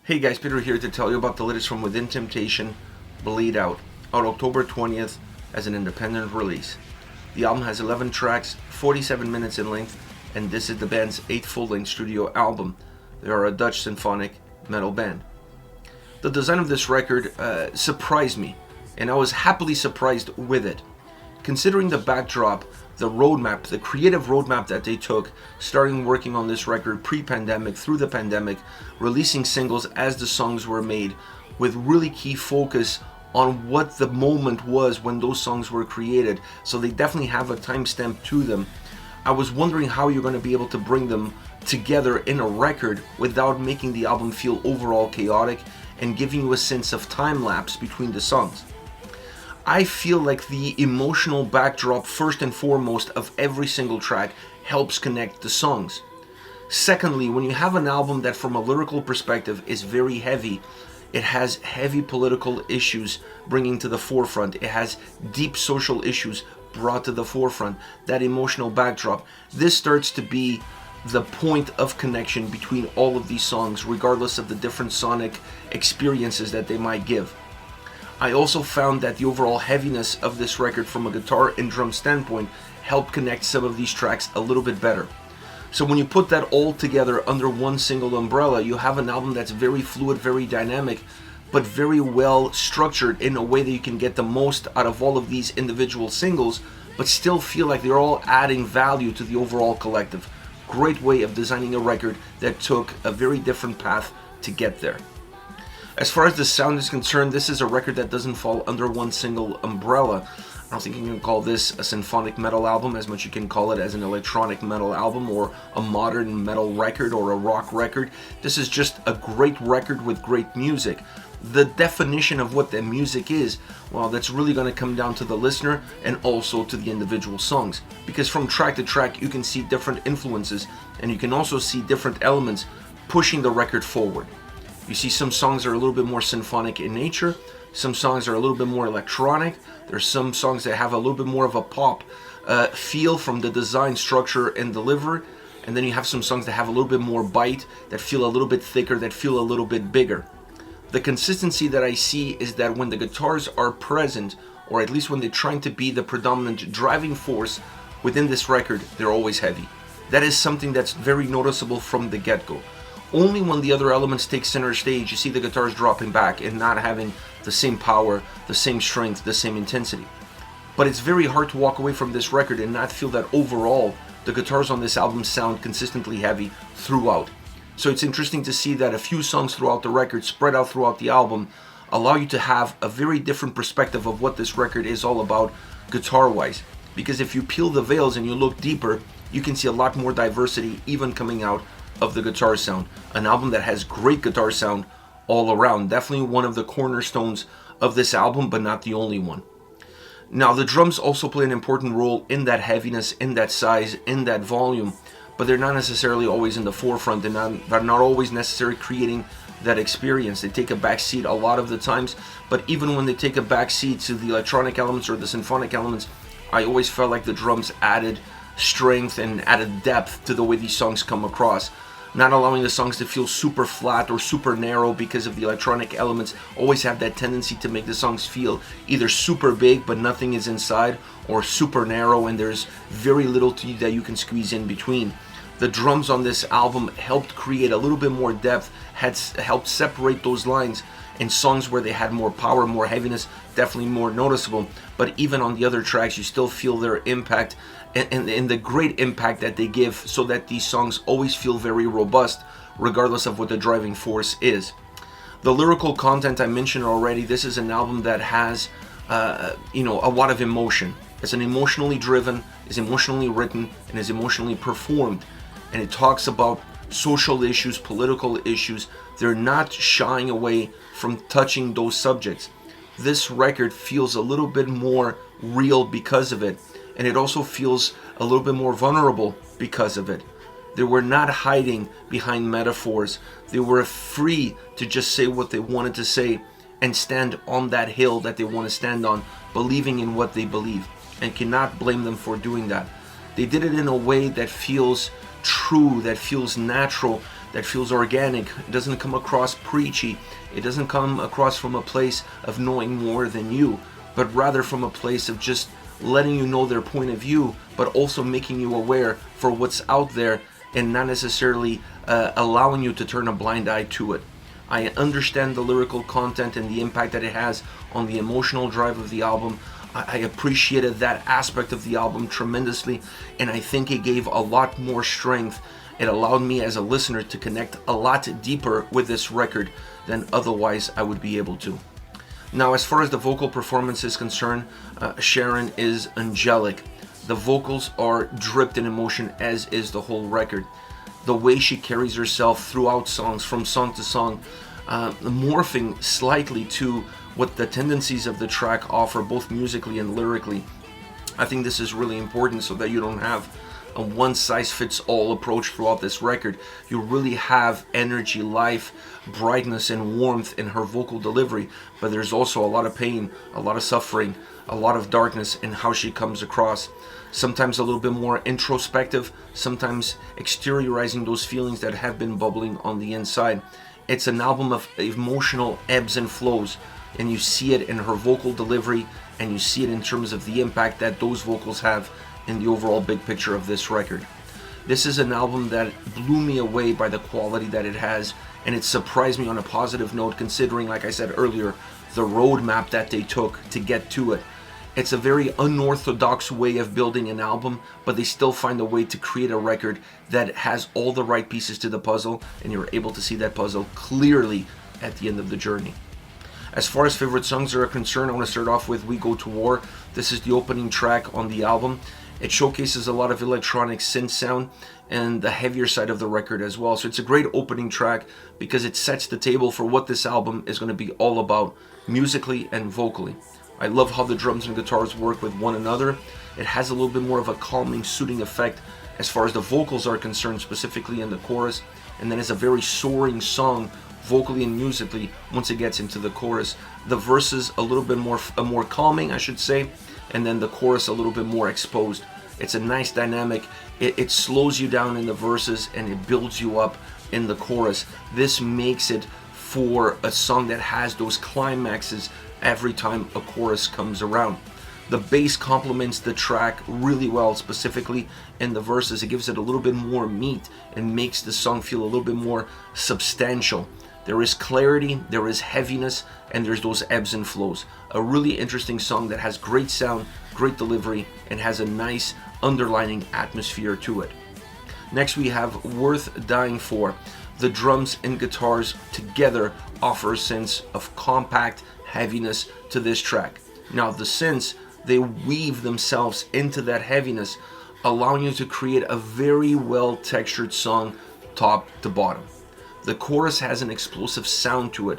Hey guys, Peter here to tell you about the latest from Within Temptation, Bleed Out October 20th as an independent release. The album has 11 tracks, 47 minutes in length, and this is the band's 8th full-length studio album. They are a Dutch symphonic metal band. The design of this record surprised me, and I was happily surprised with it. Considering the backdrop, the roadmap, the creative roadmap that they took, starting working on this record pre-pandemic, through the pandemic, releasing singles as the songs were made, with really key focus on what the moment was when those songs were created, so they definitely have a timestamp to them. I was wondering how you're going to be able to bring them together in a record without making the album feel overall chaotic and giving you a sense of time lapse between the songs. I feel like the emotional backdrop, first and foremost, of every single track helps connect the songs. Secondly, when you have an album that from a lyrical perspective is very heavy, it has heavy political issues bringing to the forefront. It has deep social issues brought to the forefront. That emotional backdrop. This starts to be the point of connection between all of these songs, regardless of the different sonic experiences that they might give. I also found that the overall heaviness of this record from a guitar and drum standpoint helped connect some of these tracks a little bit better. So when you put that all together under one single umbrella, you have an album that's very fluid, very dynamic, but very well structured in a way that you can get the most out of all of these individual singles, but still feel like they're all adding value to the overall collective. Great way of designing a record that took a very different path to get there. As far as the sound is concerned, this is a record that doesn't fall under one single umbrella. I don't think you can call this a symphonic metal album as much you can call it as an electronic metal album or a modern metal record or a rock record. This is just a great record with great music. The definition of what the music is, well, that's really going to come down to the listener and also to the individual songs. Because from track to track, you can see different influences and you can also see different elements pushing the record forward. You see some songs are a little bit more symphonic in nature, some songs are a little bit more electronic, there's some songs that have a little bit more of a pop feel from the design, structure, and delivery, and then you have some songs that have a little bit more bite, that feel a little bit thicker, that feel a little bit bigger. The consistency that I see is that when the guitars are present, or at least when they're trying to be the predominant driving force within this record, they're always heavy. That is something that's very noticeable from the get-go. Only when the other elements take center stage, you see the guitars dropping back and not having the same power, the same strength, the same intensity. But it's very hard to walk away from this record and not feel that overall the guitars on this album sound consistently heavy throughout. So it's interesting to see that a few songs throughout the record, spread out throughout the album, allow you to have a very different perspective of what this record is all about guitar-wise. Because if you peel the veils and you look deeper, you can see a lot more diversity even coming out of the guitar sound. An album that has great guitar sound all around. Definitely one of the cornerstones of this album, but not the only one. Now, the drums also play an important role in that heaviness, in that size, in that volume, but they're not necessarily always in the forefront. They're not always necessarily creating that experience. They take a back seat a lot of the times, but even when they take a back seat to the electronic elements or the symphonic elements, I always felt like the drums added strength and added depth to the way these songs come across. Not allowing the songs to feel super flat or super narrow because of the electronic elements always have that tendency to make the songs feel either super big but nothing is inside, or super narrow and there's very little that you can squeeze in between. The drums on this album helped create a little bit more depth, helped separate those lines, and songs where they had more power, more heaviness, definitely more noticeable. But even on the other tracks, you still feel their impact and the great impact that they give, so that these songs always feel very robust regardless of what the driving force is. The lyrical content I mentioned already. This is an album that has a lot of emotion. It's an emotionally driven, is emotionally written, and is emotionally performed, and it talks about social issues, political issues. They're not shying away from touching those subjects. This record feels a little bit more real because of it, and it also feels a little bit more vulnerable because of it. They were not hiding behind metaphors. They were free to just say what they wanted to say and stand on that hill that they want to stand on, believing in what they believe, and cannot blame them for doing that. They did it in a way that feels true, that feels natural, that feels organic. It doesn't come across preachy. It doesn't come across from a place of knowing more than you, but rather from a place of just letting you know their point of view, but also making you aware for what's out there and not necessarily allowing you to turn a blind eye to it. I understand the lyrical content and the impact that it has on the emotional drive of the album. I appreciated that aspect of the album tremendously, and I think it gave a lot more strength. It allowed me as a listener to connect a lot deeper with this record than otherwise I would be able to. Now, as far as the vocal performance is concerned, Sharon is angelic. The vocals are dripped in emotion, as is the whole record. The way she carries herself throughout songs, from song to song, morphing slightly to what the tendencies of the track offer, both musically and lyrically. I think this is really important so that you don't have a one-size-fits-all approach throughout this record. You really have energy, life, brightness, and warmth in her vocal delivery, but there's also a lot of pain, a lot of suffering, a lot of darkness in how she comes across. Sometimes a little bit more introspective, sometimes exteriorizing those feelings that have been bubbling on the inside. It's an album of emotional ebbs and flows, and you see it in her vocal delivery, and you see it in terms of the impact that those vocals have in the overall big picture of this record. This is an album that blew me away by the quality that it has, and it surprised me on a positive note, considering, like I said earlier, the roadmap that they took to get to it. It's a very unorthodox way of building an album, but they still find a way to create a record that has all the right pieces to the puzzle, and you're able to see that puzzle clearly at the end of the journey. As far as favorite songs are concerned, I want to start off with We Go to War. This is the opening track on the album. It showcases a lot of electronic synth sound and the heavier side of the record as well. So it's a great opening track because it sets the table for what this album is going to be all about, musically and vocally. I love how the drums and guitars work with one another. It has a little bit more of a calming, soothing effect as far as the vocals are concerned, specifically in the chorus. And then it's a very soaring song, vocally and musically, once it gets into the chorus. The verses a little bit more calming, I should say, and then the chorus a little bit more exposed. It's a nice dynamic. It slows you down in the verses and it builds you up in the chorus. This makes it for a song that has those climaxes every time a chorus comes around. The bass complements the track really well, specifically in the verses. It gives it a little bit more meat and makes the song feel a little bit more substantial. There is clarity, there is heaviness, and there's those ebbs and flows. A really interesting song that has great sound, great delivery, and has a nice underlining atmosphere to it. Next we have Worth Dying For. The drums and guitars together offer a sense of compact heaviness to this track. Now the synths, they weave themselves into that heaviness, allowing you to create a very well textured song top to bottom. The chorus has an explosive sound to it,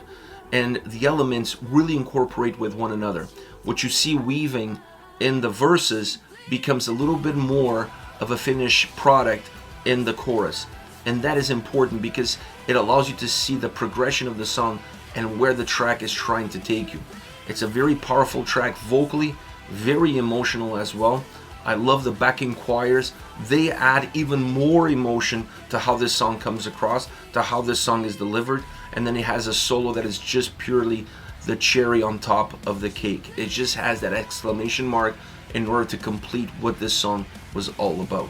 and the elements really incorporate with one another. What you see weaving in the verses becomes a little bit more of a finished product in the chorus, and that is important because it allows you to see the progression of the song and where the track is trying to take you. It's a very powerful track vocally, very emotional as well. I love the backing choirs. They add even more emotion to how this song comes across, to how this song is delivered, and then it has a solo that is just purely the cherry on top of the cake. It just has that exclamation mark in order to complete what this song was all about.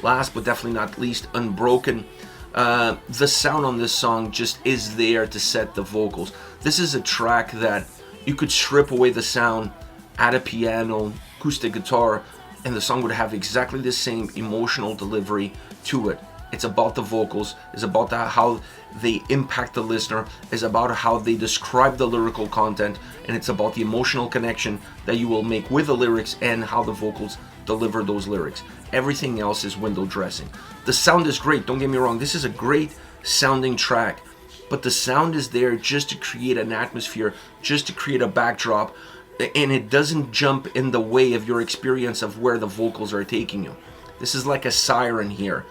Last but definitely not least, Unbroken. The sound on this song just is there to set the vocals. This is a track that you could strip away the sound, add a piano, acoustic guitar, and the song would have exactly the same emotional delivery to it. It's about the vocals, it's about how they impact the listener, it's about how they describe the lyrical content, and it's about the emotional connection that you will make with the lyrics and how the vocals deliver those lyrics. Everything else is window dressing. The sound is great, don't get me wrong, this is a great sounding track, but the sound is there just to create an atmosphere, just to create a backdrop, and it doesn't jump in the way of your experience of where the vocals are taking you. This is like a siren here.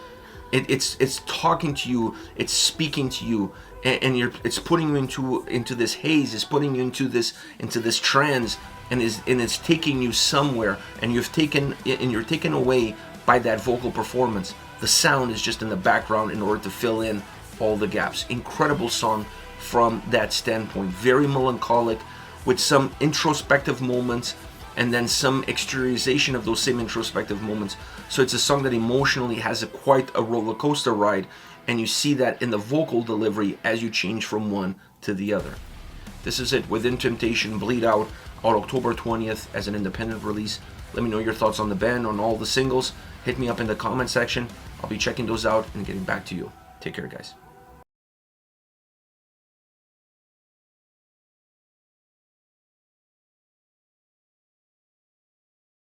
It's talking to you, it's speaking to you, and it's putting you into this haze, it's putting you into this trance, and it's taking you somewhere, and you're taken away by that vocal performance. The sound is just in the background in order to fill in all the gaps. Incredible song from that standpoint. Very melancholic with some introspective moments and then some exteriorization of those same introspective moments. So it's a song that emotionally has quite a roller coaster ride, and you see that in the vocal delivery as you change from one to the other. This is it, Within Temptation, Bleed Out October 20th as an independent release. Let me know your thoughts on the band, on all the singles. Hit me up in the comment section. I'll be checking those out and getting back to you. Take care, guys.